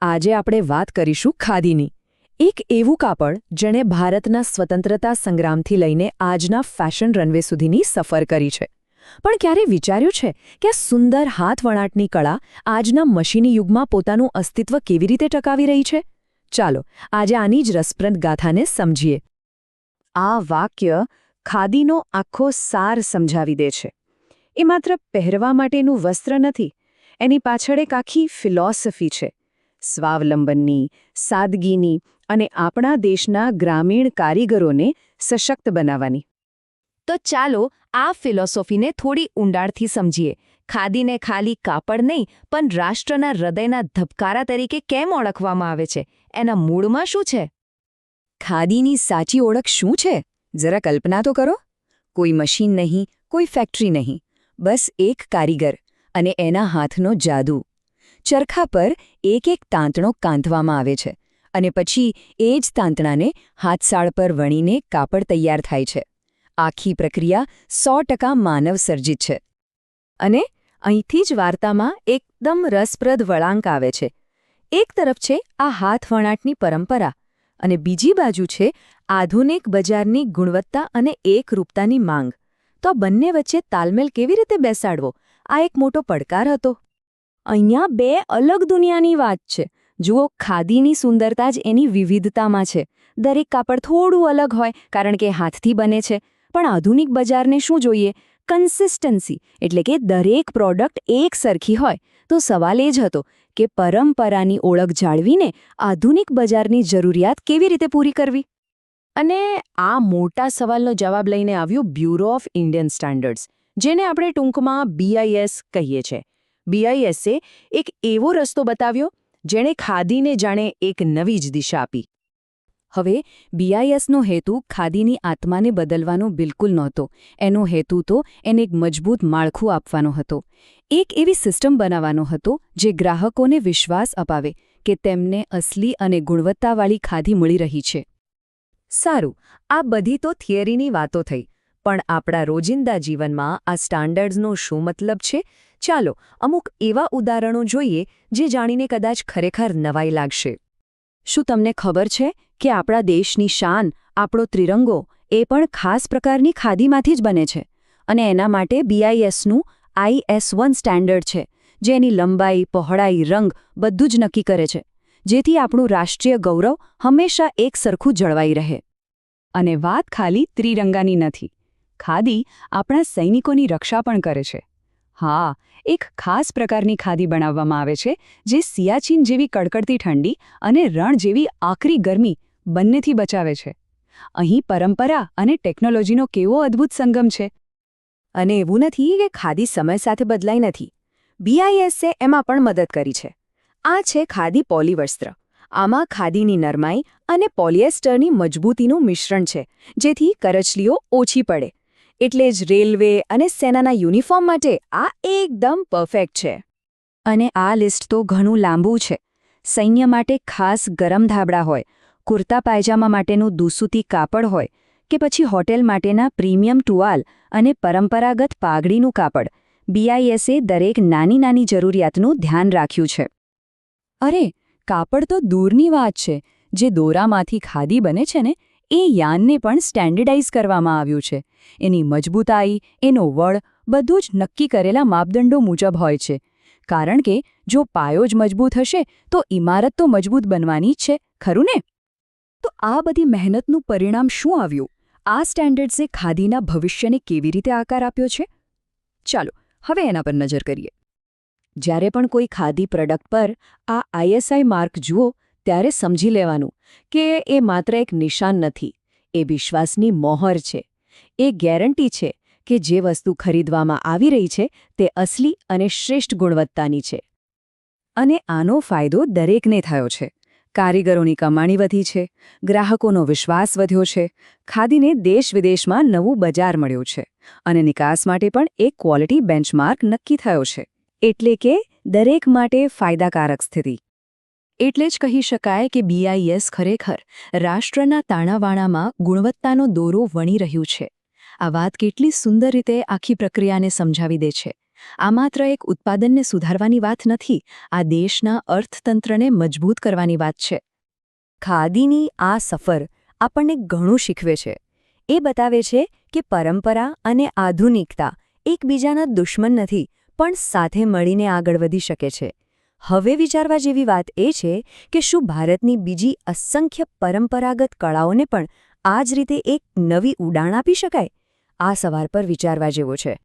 આજે આપણે વાત કરીશું ખાદીની, એક એવું કાપડ જેણે ભારતના સ્વતંત્રતા સંગ્રામથી લઈને આજના ફેશન રનવે સુધીની સફર કરી છે. પણ ક્યારે વિચાર્યું છે કે આ સુંદર હાથવણાટની કળા આજના મશીની યુગમાં પોતાનું અસ્તિત્વ કેવી રીતે ટકાવી રહી છે? ચાલો આજે આની જ રસપ્રદ ગાથાને સમજીએ. આ વાક્ય ખાદીનો આખો સાર સમજાવી દે છે. એ માત્ર પહેરવા માટેનું વસ્ત્ર નથી, એની પાછળ એક આખી ફિલોસોફી છે. સ્વાવલંબનની, સાદગીની અને આપણા દેશના ગ્રામીણ કારીગરોને સશક્ત બનાવવાની. તો ચાલો આ ફિલોસોફીને થોડી ઊંડાણથી સમજીએ. ખાદીને ખાલી કાપડ નહીં પણ રાષ્ટ્રના હૃદયના ધબકારા તરીકે કેમ ઓળખવામાં આવે છે? એના મૂળમાં શું છે? ખાદીની સાચી ઓળખ શું છે? જરા કલ્પના તો કરો. કોઈ મશીન નહીં, કોઈ ફેક્ટરી નહીં, બસ એક કારીગર અને એના હાથનો જાદુ. ચરખા પર એક એક તાંતણો કાંતવામાં આવે છે અને પછી એ જ તાંતણાને હાથસાળ પર વણીને કાપડ તૈયાર થાય છે. આખી પ્રક્રિયા 100% માનવ સર્જિત છે. અને અહીંથી જ વાર્તામાં એકદમ રસપ્રદ વળાંક આવે છે. એક તરફ છે આ હાથવણાટની પરંપરા અને બીજી બાજુ છે આધુનિક બજારની ગુણવત્તા અને એકરૂપતાની માંગ. તો બંને વચ્ચે તાલમેલ કેવી રીતે બેસાડવો, આ એક મોટો પડકાર હતો. અહીંયા બે અલગ દુનિયાની વાત છે. જુઓ, ખાદીની સુંદરતા જ એની વિવિધતામાં છે. દરેક કાપડ થોડું અલગ હોય કારણ કે હાથથી બને છે. પણ આધુનિક બજારને શું જોઈએ? કન્સિસ્ટન્સી, એટલે કે દરેક પ્રોડક્ટ એક સરખી હોય. તો સવાલ એ જ હતો કે પરંપરાની ઓળખ જાળવીને આધુનિક બજારની જરૂરિયાત કેવી રીતે પૂરી કરવી? અને આ મોટા સવાલનો જવાબ લઈને આવ્યું બ્યુરો ઓફ ઇન્ડિયન સ્ટાન્ડર્ડ્સ, જેને આપણે ટૂંકમાં BIS કહીએ છીએ. BISએ એક એવો રસ્તો બતાવ્યો જેણે ખાદીને જાણે એક નવી જ દિશા આપી. હવે BISનો હેતુ ખાદીની આત્માને બદલવાનો બિલકુલ નહોતો. એનો હેતુ તો એને એક મજબૂત માળખું આપવાનો હતો. એક એવી સિસ્ટમ બનાવવાનો હતો જે ગ્રાહકોને વિશ્વાસ અપાવે કે તેમને અસલી અને ગુણવત્તાવાળી ખાદી મળી રહી છે. સારું, આ બધી તો થિયરીની વાતો થઈ. પણ આપણા રોજિંદા જીવનમાં આ સ્ટાન્ડર્ડ્સનો શું મતલબ છે? ચાલો અમુક એવા ઉદાહરણો જોઈએ જે જાણીને કદાચ ખરેખર નવાઈ લાગશે. શું તમને ખબર છે કે આપણા દેશની શાન, આપણો ત્રિરંગો, એ પણ ખાસ પ્રકારની ખાદીમાંથી જ બને છે? અને એના માટે BISનું IS1 સ્ટાન્ડર્ડ છે, જે એની લંબાઈ, પહોળાઈ, રંગ બધું જ નક્કી કરે છે, જેથી આપણું રાષ્ટ્રીય ગૌરવ હંમેશા એક સરખું જળવાઈ રહે. અને વાત ખાલી ત્રિરંગાની નથી. ખાદી આપણા સૈનિકોની રક્ષા પણ કરે છે. હા, એક ખાસ પ્રકારની ખાદી બનાવવામાં આવે છે જે સિયાચીન જેવી કડકડતી ઠંડી અને રણ જેવી આકરી ગરમી બંનેથી બચાવે છે. અહીં પરંપરા અને ટેકનોલોજીનો કેવો અદ્ભુત સંગમ છે. અને એવું નથી કે ખાદી સમય સાથે બદલાઈ નથી. BISએ એમાં પણ મદદ કરી છે. આ છે ખાદી પોલીવસ્ત્ર. આમાં ખાદીની નરમાઈ અને પોલિએસ્ટરની મજબૂતીનું મિશ્રણ છે, જેથી કરચલીઓ ઓછી પડે. એટલે જ રેલવે અને સેનાના યુનિફોર્મ માટે આ એકદમ પરફેક્ટ છે. અને આ લિસ્ટ તો ઘણું લાંબુ છે. સૈન્ય માટે ખાસ ગરમ ધાબળા હોય, કુર્તા પાયજામા માટેનું દૂસૂતી કાપડ હોય, કે પછી હોટેલ માટેના પ્રીમિયમ ટુવાલ અને પરંપરાગત પાઘડીનું કાપડ, BISએ દરેક નાની નાની જરૂરિયાતનું ધ્યાન રાખ્યું છે. અરે, કાપડ તો દૂરની વાત છે. જે દોરામાંથી ખાદી બને છે ને, એ યાનને પણ સ્ટેન્ડર્ડાઇઝ કરવામાં આવ્યું છે. એની મજબૂતાઈ, એનો વળ બધું જ નક્કી કરેલા માપદંડો મુજબ હોય છે. કારણ કે જો પાયો જ મજબૂત હશે તો ઇમારત તો મજબૂત બનવાની જ છે, ખરું ને? તો આ બધી મહેનતનું પરિણામ શું આવ્યું? આ સ્ટેન્ડર્ડ્સે ખાદીના ભવિષ્યને કેવી રીતે આકાર આપ્યો છે? ચાલો હવે એના પર નજર કરીએ. જ્યારે પણ કોઈ ખાદી પ્રોડક્ટ પર આ ISI માર્ક જુઓ ત્યારે સમજી લેવાનું કે એ માત્ર એક નિશાન નથી, એ વિશ્વાસની મોહર છે. એ ગેરંટી છે કે જે વસ્તુ ખરીદવામાં આવી રહી છે તે અસલી અને શ્રેષ્ઠ ગુણવત્તાની છે. અને આનો ફાયદો દરેકને થયો છે. કારીગરોની કમાણી વધી છે, ગ્રાહકોનો વિશ્વાસ વધ્યો છે, ખાદીને દેશ-વિદેશમાં નવું બજાર મળ્યું છે અને નિકાસ માટે પણ એક ક્વોલિટી બેન્ચમાર્ક નક્કી થયો છે. એટલે કે દરેક માટે ફાયદાકારક સ્થિતિ. એટલે જ કહી શકાય કે BIS ખરેખર રાષ્ટ્રના તાણાવાણામાં ગુણવત્તાનો દોરો વણી રહ્યું છે. આ વાત કેટલી સુંદર રીતે આખી પ્રક્રિયાને સમજાવી દે છે. આ માત્ર એક ઉત્પાદનને સુધારવાની વાત નથી, આ દેશના અર્થતંત્રને મજબૂત કરવાની વાત છે. ખાદીની આ સફર આપણને ઘણું શીખવે છે. એ બતાવે છે કે પરંપરા અને આધુનિકતા એકબીજાના દુશ્મન નથી, પણ સાથે મળીને આગળ વધી શકે છે. હવે વિચારવા જેવી વાત એ છે કે શું ભારતની બીજી અસંખ્ય પરંપરાગત કળાઓને પણ આ જ રીતે એક નવી ઉડાણ આપી શકાય? આ સવાલ પર વિચારવા જેવો છે.